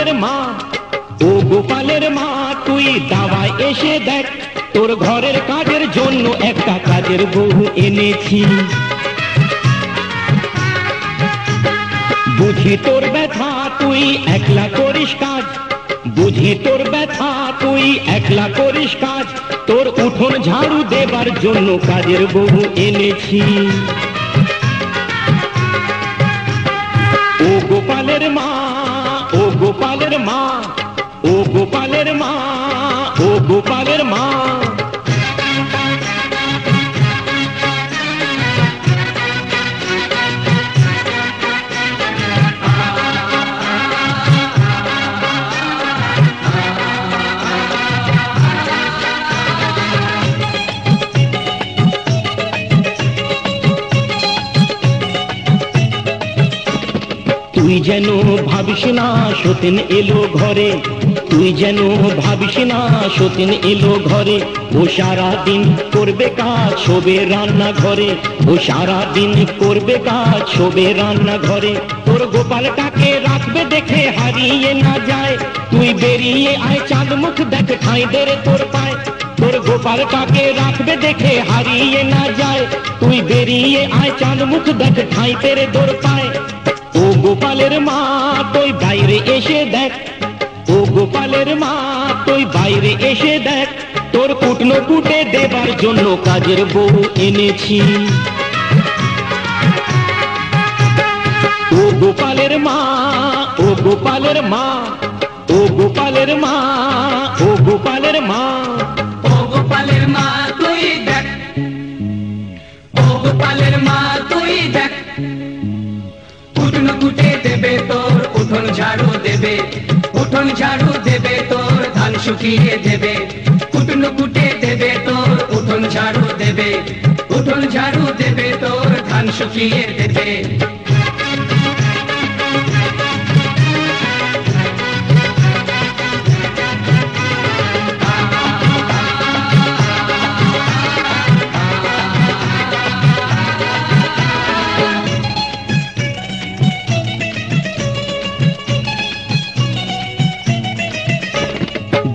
গোপালের মা, ও গোপালের মা তুই দাওয়ায় এসে দেখ, তোর ঘরের কাজের জন্য একটা কাজের বউ এনেছি। বুঝি তোর ব্যথা তুই একলা করিস কাজ, বুঝি তোর ব্যথা তুই একলা করিস কাজ, তোর উঠোন ঝাড়ু দেবার জন্য কাজের বউ এনেছি। ও গোপালের মা, ও গোপালের মা, ও গোপালের মা, ও গোপালের মা। তুই যেন ভাবিস না সতীন এলো ঘরে, তুই যেন ভাবিস না সতীন এলো ঘরে, ও সারাদিন করবে কাজ শোবে রান্না ঘরে, ও সারাদিন করবে কাজ শোবে রান্না ঘরে। তোর গোপালটাকে রাখবে দেখে হারিয়ে না যায়, তুই বেরিয়ে আয় চাঁদ মুখ দেখ ঠাঁই দেরে তোর পায়। তোর গোপালটাকে রাখবে দেখে হারিয়ে না যায়, তুই বেরিয়ে আয় চাঁদ মুখ দেখ ঠাঁই তেরে দৌড় পায়। ও গোপালের মা তুই বাইরে এসে দেখ, ও গোপালের মা তুই বাইরে এসে দেখ, তোর কুটনো কুটে দেবার জন্য কাজের বউ এনেছি। ও গোপালের মা, ও গোপালের মা, ও গোপালের মা, ও গোপালের মা। ও গোপালের মা তুই দেখ, ও গোপালের মা তুই দেখ, কুটনো কুটে দেবে তোর উঠোন ঝাড়ু দেবে, উঠোন ঝাড়ু দেবে তোর ধান শুকিয়ে দেবে, কুটনো কুটে দেবে তোর উঠোন ঝাড়ু দেবে, উঠোন ঝাড়ু দেবে তোর ধান শুকিয়ে দেবে।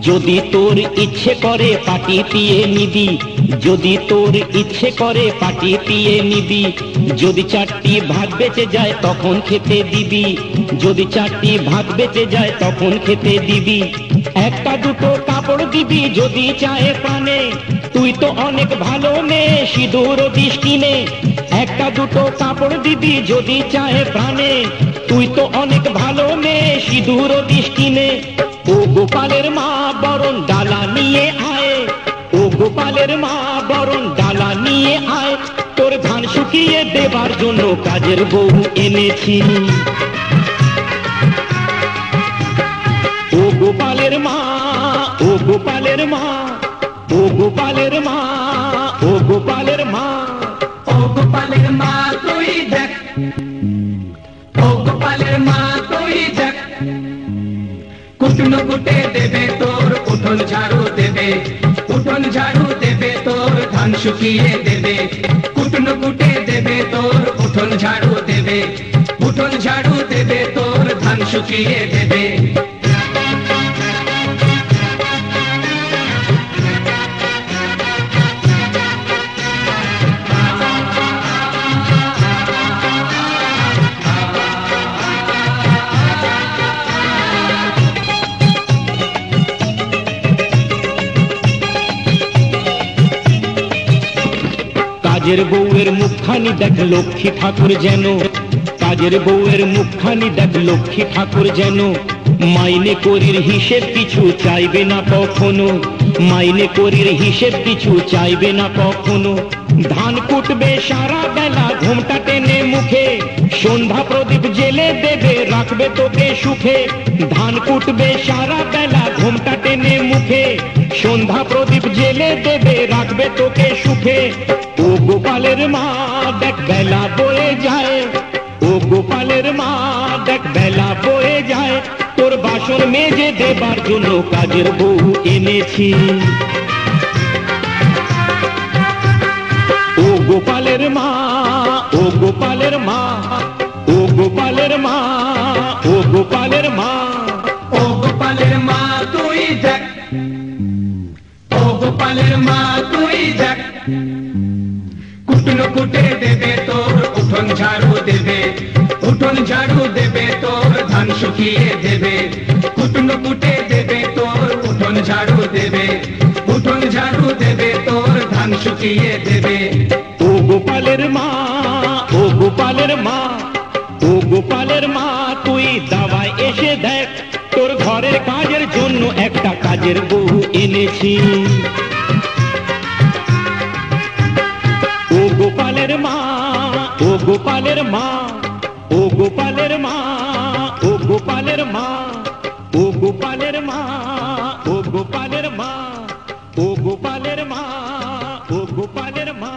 যদি তোর ইচ্ছে করে পাটি পিয়ে নিবি, যদি তোর ইচ্ছে করে পাটি পিয়ে নিবি, যদি চারটি ভাত বেঁচে যায় তখন খেতে দিবি, যদি চারটি ভাত বেঁচে যায় তখন খেতে দিবি। একটা দুটো কাপড় দিবি যদি চায়ে প্রাণে, তুই তো অনেক ভালো মেয়ে সিঁদুর দিস কিনে। একটা দুটো কাপড় দিবি যদি চায়ে প্রাণে, তুই তো অনেক ভালো মেয়ে সিঁদুর দিস কিনে। ও গোপালের মা বরণ ডালা নিয়ে আয়, ও গোপালের মা বরণ ডালা নিয়ে আয়, তোর ধান শুকিয়ে দেবার জন্য কাজের বউ এনেছি। ও গোপালের মা, ও গোপালের মা, ও গোপালের মা, ও গোপালের মা। ও গোপালের মা তুই দেখ, ও গোপালের মা তুই দেখ, কুটনো কুটে দেবে তোর উঠোন ঝাড়ু দেবে, উঠোন ঝাড়ু দেবে তোর ধান শুকিয়ে দেবে, কুটনো কুটে দেবে তোর উঠোন ঝাড়ু দেবে, উঠোন ঝাড়ু দেবে তোর ধান শুকিয়ে দেবে। কাজের বউয়ের মুখখানি দেখ লক্ষ্মী ঠাকুর যেন, কাজের বউয়ের মুখখানি দেখ লক্ষ্মী ঠাকুর যেন, মাইনে করির হিসেব কিছু চাইবে না কখনো, মাইনে করির হিসেব কিছু চাইবে না কখনো। ধান কুটবে সারা বেলা ঘুমটা টেনে মুখে, সন্ধ্যা প্রদীপ জেলে দেবে রাখবে তোকে সুখে। ধান কুটবে সারা বেলা ঘুমটা টেনে মুখে, সন্ধ্যা প্রদীপ জেলে দেবে রাখবে তোকে সুখে। ও গোপালের মা দেখ বেলা বয়ে যায়, ও গোপালের মা দেখ বেলা বয়ে যায়, তোর বাসন মেজে দেবার জন্য কাজের বউ এনেছি। ও গোপালের মা, ও গোপালের মা, ও গোপালের মা, ও গোপালের মা। ও গোপালের মা তুই দেখ, কুটনো কুটে দেবে তোর উঠোন ঝাড়ু দেবে, উঠোন ঝাড়ু দেবে তোর ধান শুকিয়ে দেবে, কুটনো কুটে দেবে তোর উঠোন ঝাড়ু দেবে, উঠোন ঝাড়ু দেবে তোর ধান শুকিয়ে দেবে। ও গোপালের মা, ও গোপালের মা, ও গোপালের মা তুই দাওয়ায় এসে দেখ, তোর ঘরের কাজের জন্য একটা কাজের বউ এনেছি। ও গোপালের মা, ও গোপালের মা, ও গোপালের মা, ও গোপালের মা, ও গোপালের মা, ও গোপালের মা, ও গোপালের মা, ও গোপালের মা।